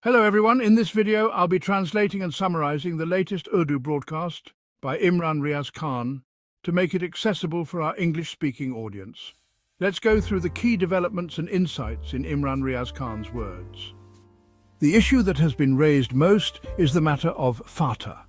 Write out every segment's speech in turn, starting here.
Hello everyone, in this video I'll be translating and summarizing the latest Urdu broadcast by Imran Riaz Khan to make it accessible for our English-speaking audience. Let's go through the key developments and insights in Imran Riaz Khan's words. The issue that has been raised most is the matter of FATA.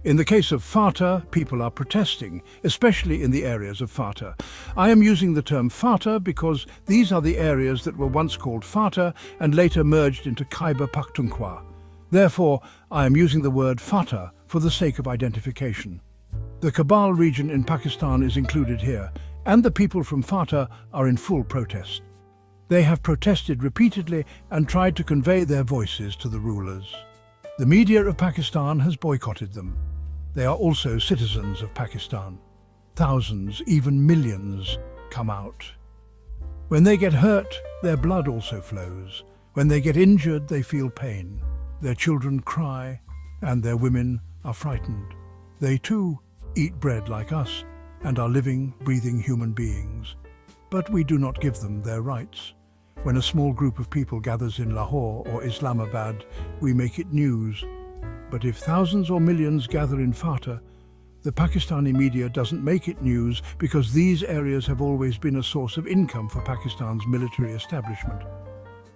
In the case of FATA, people are protesting, especially in the areas of FATA. I am using the term FATA because these are the areas that were once called FATA and later merged into Khyber Pakhtunkhwa. Therefore, I am using the word FATA for the sake of identification. The Kabul region in Pakistan is included here, and the people from FATA are in full protest. They have protested repeatedly and tried to convey their voices to the rulers. The media of Pakistan has boycotted them. They are also citizens of Pakistan. Thousands, even millions, come out. When they get hurt, their blood also flows. When they get injured, they feel pain. Their children cry, and their women are frightened. They too eat bread like us and are living, breathing human beings. But we do not give them their rights. When a small group of people gathers in Lahore or Islamabad, we make it news. But if thousands or millions gather in FATA, the Pakistani media doesn't make it news because these areas have always been a source of income for Pakistan's military establishment.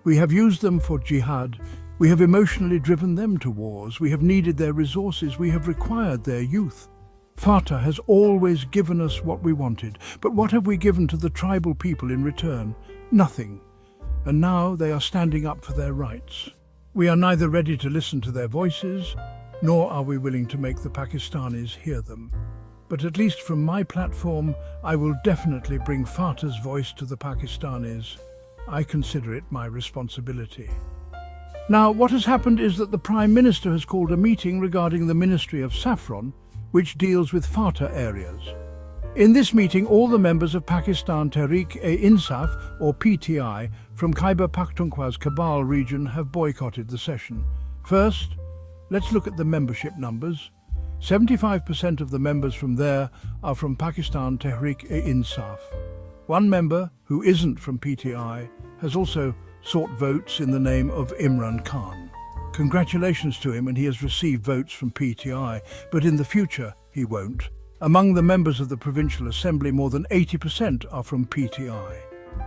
We have used them for jihad, we have emotionally driven them to wars, we have needed their resources, we have required their youth. FATA has always given us what we wanted, but what have we given to the tribal people in return? Nothing. And now they are standing up for their rights. We are neither ready to listen to their voices, nor are we willing to make the Pakistanis hear them. But at least from my platform, I will definitely bring FATA's voice to the Pakistanis. I consider it my responsibility. Now, what has happened is that the Prime Minister has called a meeting regarding the Ministry of Saffron, which deals with FATA areas. In this meeting, all the members of Pakistan Tehreek-e-Insaf, or PTI, from Khyber Pakhtunkhwa's Kabul region have boycotted the session. First, let's look at the membership numbers. 75% of the members from there are from Pakistan Tehreek-e-Insaf. One member, who isn't from PTI, has also sought votes in the name of Imran Khan. Congratulations to him, and he has received votes from PTI, but in the future he won't. Among the members of the Provincial Assembly, more than 80% are from PTI.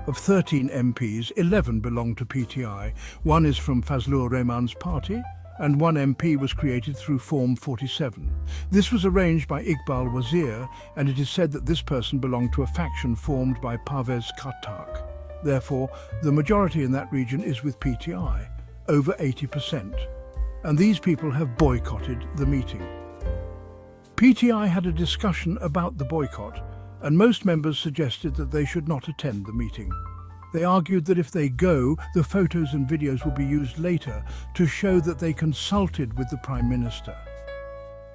Of 13 MPs, 11 belong to PTI. One is from Fazlur Rahman's party, and one MP was created through Form 47. This was arranged by Iqbal Wazir, and it is said that this person belonged to a faction formed by Parvez Khattak. Therefore, the majority in that region is with PTI, over 80%. And these people have boycotted the meeting. PTI had a discussion about the boycott, and most members suggested that they should not attend the meeting. They argued that if they go, the photos and videos will be used later to show that they consulted with the Prime Minister.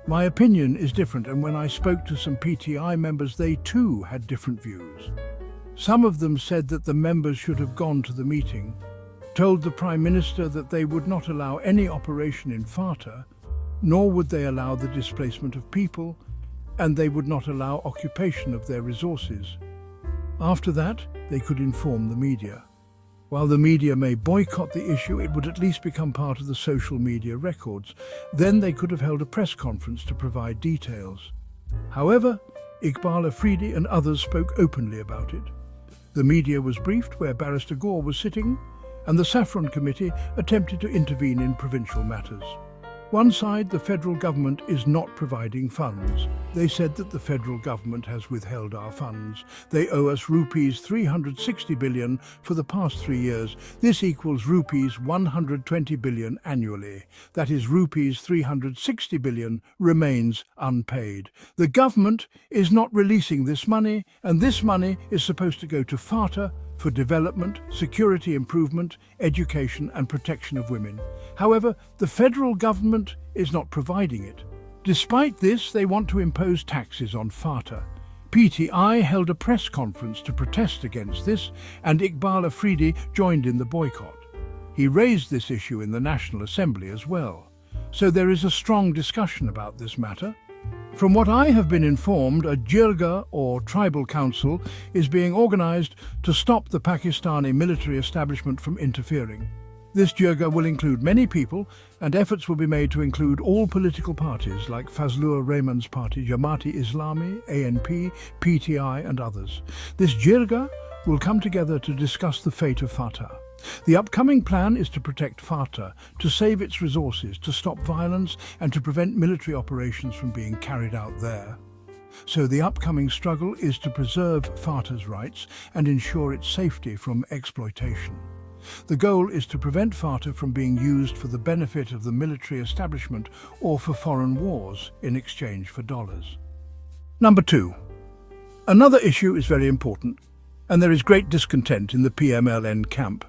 My opinion is different, and when I spoke to some PTI members, they too had different views. Some of them said that the members should have gone to the meeting, told the Prime Minister that they would not allow any operation in FATA, nor would they allow the displacement of people, and they would not allow occupation of their resources. After that, they could inform the media. While the media may boycott the issue, it would at least become part of the social media records. Then they could have held a press conference to provide details. However, Iqbal Afridi and others spoke openly about it. The media was briefed where Barrister Gore was sitting, and the Saffron Committee attempted to intervene in provincial matters. One side, the federal government, is not providing funds. They said that the federal government has withheld our funds. They owe us rupees 360 billion for the past 3 years. This equals rupees 120 billion annually. That is, rupees 360 billion remains unpaid. The government is not releasing this money, and this money is supposed to go to FATA, for development, security improvement, education and protection of women. However, the federal government is not providing it. Despite this, they want to impose taxes on FATA. PTI held a press conference to protest against this, and Iqbal Afridi joined in the boycott. He raised this issue in the National Assembly as well. So there is a strong discussion about this matter. From what I have been informed, a jirga or tribal council is being organized to stop the Pakistani military establishment from interfering. This jirga will include many people, and efforts will be made to include all political parties like Fazlur Rahman's party, Jamaat-e-Islami, ANP, PTI and others. This jirga will come together to discuss the fate of FATA. The upcoming plan is to protect FATA, to save its resources, to stop violence and to prevent military operations from being carried out there. So the upcoming struggle is to preserve FATA's rights and ensure its safety from exploitation. The goal is to prevent FATA from being used for the benefit of the military establishment or for foreign wars in exchange for dollars. Number 2. Another issue is very important, and there is great discontent in the PMLN camp.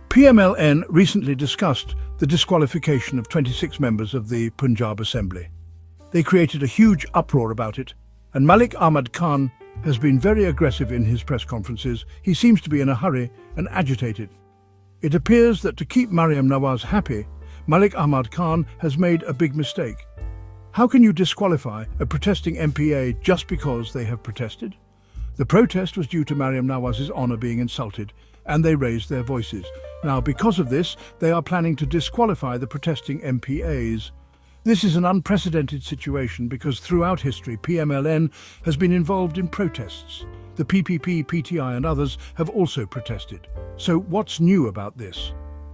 PMLN recently discussed the disqualification of 26 members of the Punjab Assembly. They created a huge uproar about it, and Malik Ahmad Khan has been very aggressive in his press conferences. He seems to be in a hurry and agitated. It appears that to keep Mariam Nawaz happy, Malik Ahmad Khan has made a big mistake. How can you disqualify a protesting MPA just because they have protested? The protest was due to Mariam Nawaz's honour being insulted, and they raised their voices. Now, because of this, they are planning to disqualify the protesting MPAs. This is an unprecedented situation because throughout history, PMLN has been involved in protests. The PPP, PTI and others have also protested. So what's new about this?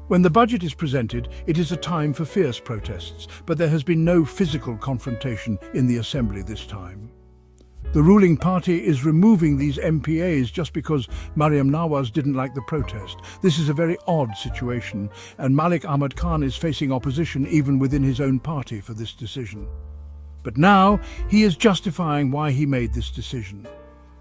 When the budget is presented, it is a time for fierce protests, but there has been no physical confrontation in the Assembly this time. The ruling party is removing these MPAs just because Mariam Nawaz didn't like the protest. This is a very odd situation, and Malik Ahmad Khan is facing opposition even within his own party for this decision. But now he is justifying why he made this decision.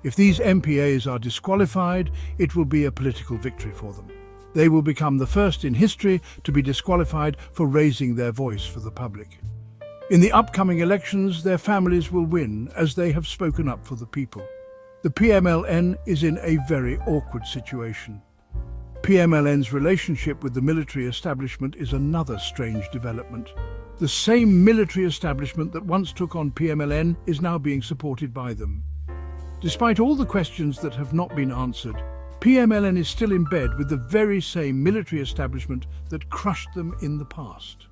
If these MPAs are disqualified, it will be a political victory for them. They will become the first in history to be disqualified for raising their voice for the public. In the upcoming elections, their families will win as they have spoken up for the people. The PMLN is in a very awkward situation. PMLN's relationship with the military establishment is another strange development. The same military establishment that once took on PMLN is now being supported by them. Despite all the questions that have not been answered, PMLN is still in bed with the very same military establishment that crushed them in the past.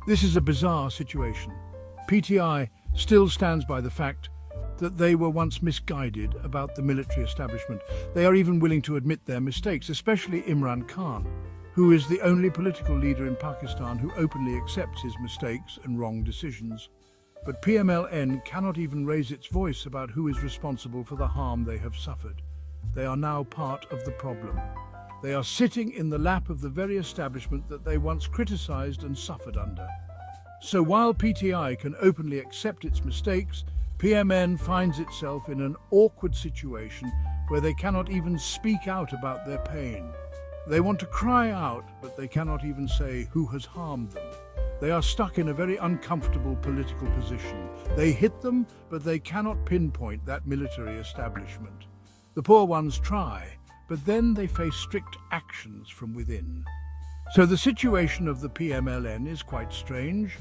This is a bizarre situation. PTI still stands by the fact that they were once misguided about the military establishment. They are even willing to admit their mistakes, especially Imran Khan, who is the only political leader in Pakistan who openly accepts his mistakes and wrong decisions. But PMLN cannot even raise its voice about who is responsible for the harm they have suffered. They are now part of the problem. They are sitting in the lap of the very establishment that they once criticized and suffered under. So while PTI can openly accept its mistakes, PMN finds itself in an awkward situation where they cannot even speak out about their pain. They want to cry out, but they cannot even say who has harmed them. They are stuck in a very uncomfortable political position. They hit them, but they cannot pinpoint that military establishment. The poor ones try, but then they face strict actions from within. So the situation of the PMLN is quite strange.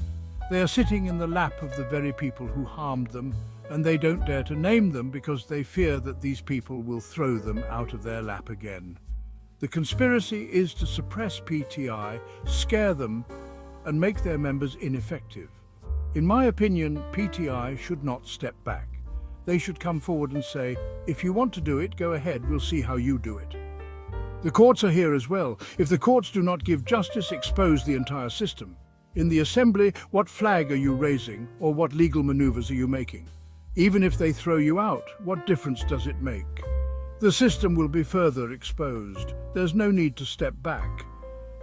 They are sitting in the lap of the very people who harmed them, and they don't dare to name them because they fear that these people will throw them out of their lap again. The conspiracy is to suppress PTI, scare them, and make their members ineffective. In my opinion, PTI should not step back. They should come forward and say, if you want to do it, go ahead, we'll see how you do it. The courts are here as well. If the courts do not give justice, expose the entire system. In the Assembly, what flag are you raising, or what legal maneuvers are you making? Even if they throw you out, what difference does it make? The system will be further exposed. There's no need to step back.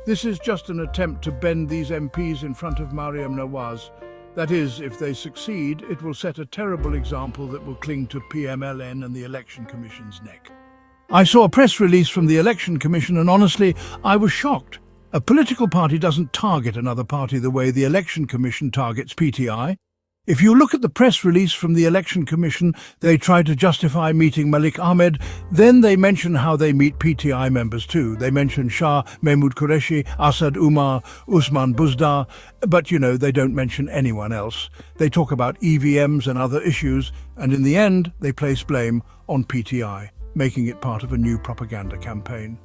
This is just an attempt to bend these MPs in front of Mariam Nawaz. That is, if they succeed, it will set a terrible example that will cling to PMLN and the Election Commission's neck. I saw a press release from the Election Commission and honestly, I was shocked. A political party doesn't target another party the way the Election Commission targets PTI. If you look at the press release from the Election Commission, they try to justify meeting Malik Ahmed, then they mention how they meet PTI members too. They mention Shah, Mahmood Qureshi, Asad Umar, Usman Buzdar, but they don't mention anyone else. They talk about EVMs and other issues, and in the end, they place blame on PTI, making it part of a new propaganda campaign.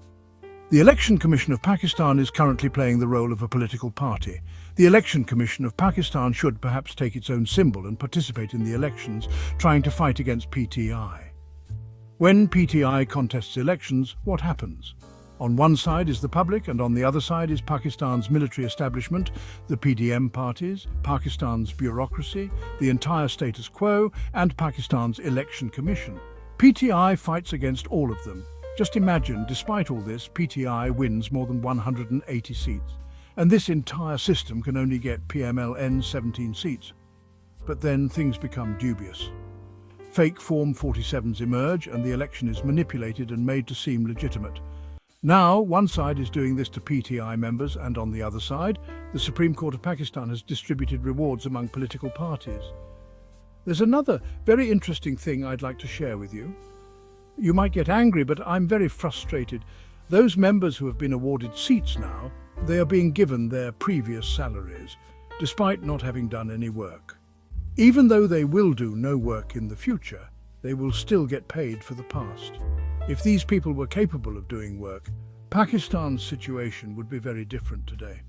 The Election Commission of Pakistan is currently playing the role of a political party. The Election Commission of Pakistan should perhaps take its own symbol and participate in the elections, trying to fight against PTI. When PTI contests elections, what happens? On one side is the public, and on the other side is Pakistan's military establishment, the PDM parties, Pakistan's bureaucracy, the entire status quo, and Pakistan's election commission. PTI fights against all of them. Just imagine, despite all this, PTI wins more than 180 seats. And this entire system can only get PMLN 17 seats. But then things become dubious. Fake Form 47s emerge, and the election is manipulated and made to seem legitimate. Now, one side is doing this to PTI members, and on the other side, the Supreme Court of Pakistan has distributed rewards among political parties. There's another very interesting thing I'd like to share with you. You might get angry, but I'm very frustrated. Those members who have been awarded seats now, they are being given their previous salaries, despite not having done any work. Even though they will do no work in the future, they will still get paid for the past. If these people were capable of doing work, Pakistan's situation would be very different today.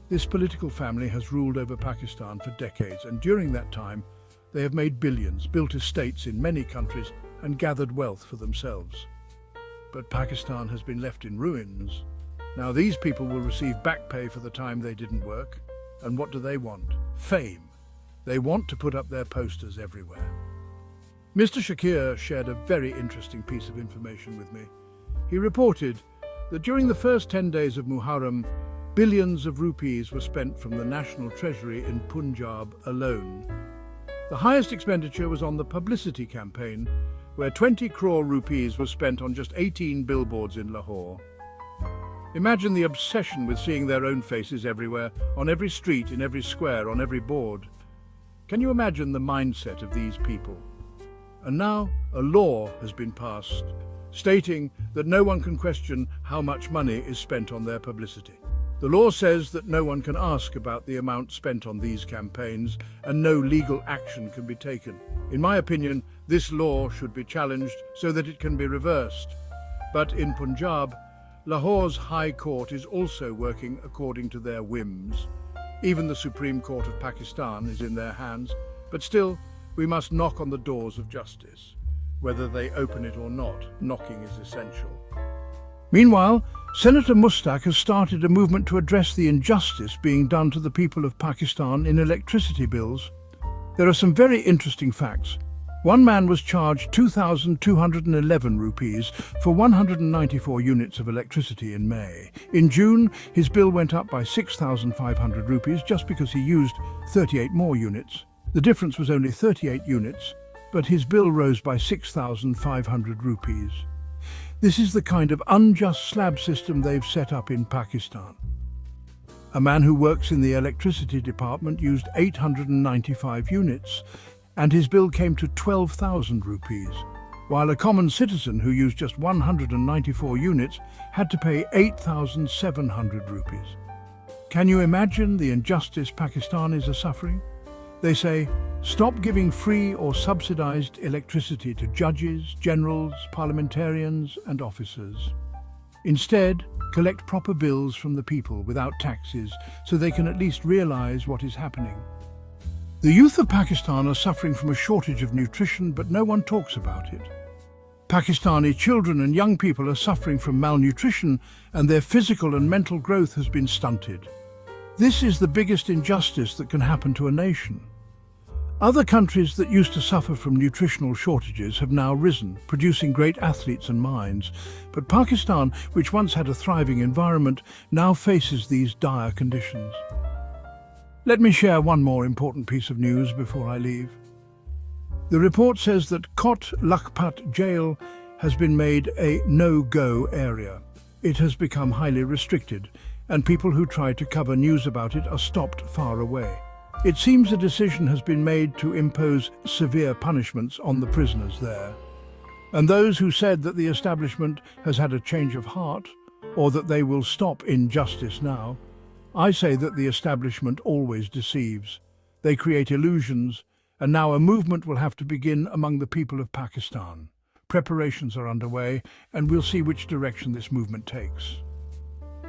This political family has ruled over Pakistan for decades, and during that time, they have made billions, built estates in many countries, and gathered wealth for themselves. But Pakistan has been left in ruins. Now these people will receive back pay for the time they didn't work. And what do they want? Fame. They want to put up their posters everywhere. Mr. Shakir shared a very interesting piece of information with me. He reported that during the first 10 days of Muharram, billions of rupees were spent from the National Treasury in Punjab alone. The highest expenditure was on the publicity campaign, where 20 crore rupees was spent on just 18 billboards in Lahore. Imagine the obsession with seeing their own faces everywhere, on every street, in every square, on every board. Can you imagine the mindset of these people? And now a law has been passed, stating that no one can question how much money is spent on their publicity. The law says that no one can ask about the amount spent on these campaigns, and no legal action can be taken. In my opinion, this law should be challenged so that it can be reversed. But in Punjab, Lahore's High Court is also working according to their whims. Even the Supreme Court of Pakistan is in their hands, but still, we must knock on the doors of justice. Whether they open it or not, knocking is essential. Meanwhile, Senator Mushtaq has started a movement to address the injustice being done to the people of Pakistan in electricity bills. There are some very interesting facts. One man was charged 2,211 rupees for 194 units of electricity in May. In June, his bill went up by 6,500 rupees just because he used 38 more units. The difference was only 38 units, but his bill rose by 6,500 rupees. This is the kind of unjust slab system they've set up in Pakistan. A man who works in the electricity department used 895 units, and his bill came to 12,000 rupees, while a common citizen who used just 194 units had to pay 8,700 rupees. Can you imagine the injustice Pakistanis are suffering? They say, stop giving free or subsidized electricity to judges, generals, parliamentarians, and officers. Instead, collect proper bills from the people without taxes so they can at least realize what is happening. The youth of Pakistan are suffering from a shortage of nutrition, but no one talks about it. Pakistani children and young people are suffering from malnutrition, and their physical and mental growth has been stunted. This is the biggest injustice that can happen to a nation. Other countries that used to suffer from nutritional shortages have now risen, producing great athletes and minds. But Pakistan, which once had a thriving environment, now faces these dire conditions. Let me share one more important piece of news before I leave. The report says that Kot Lakhpat jail has been made a no-go area. It has become highly restricted, and people who try to cover news about it are stopped far away. It seems a decision has been made to impose severe punishments on the prisoners there. And those who said that the establishment has had a change of heart, or that they will stop injustice now, I say that the establishment always deceives. They create illusions, and now a movement will have to begin among the people of Pakistan. Preparations are underway, and we'll see which direction this movement takes.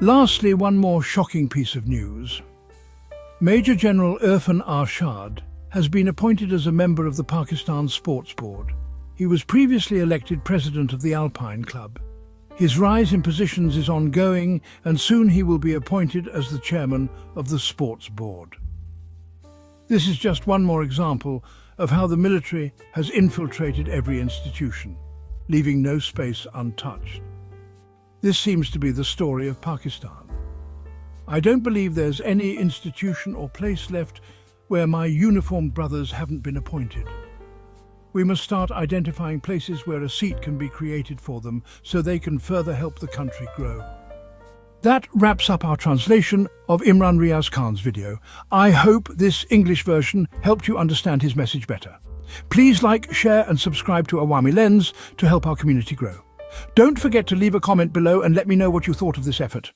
Lastly, one more shocking piece of news. Major General Irfan Arshad has been appointed as a member of the Pakistan Sports Board. He was previously elected president of the Alpine Club. His rise in positions is ongoing, and soon he will be appointed as the chairman of the Sports Board. This is just one more example of how the military has infiltrated every institution, leaving no space untouched. This seems to be the story of Pakistan. I don't believe there's any institution or place left where my uniformed brothers haven't been appointed. We must start identifying places where a seat can be created for them so they can further help the country grow. That wraps up our translation of Imran Riaz Khan's video. I hope this English version helped you understand his message better. Please like, share and subscribe to Awami Lens to help our community grow. Don't forget to leave a comment below and let me know what you thought of this effort.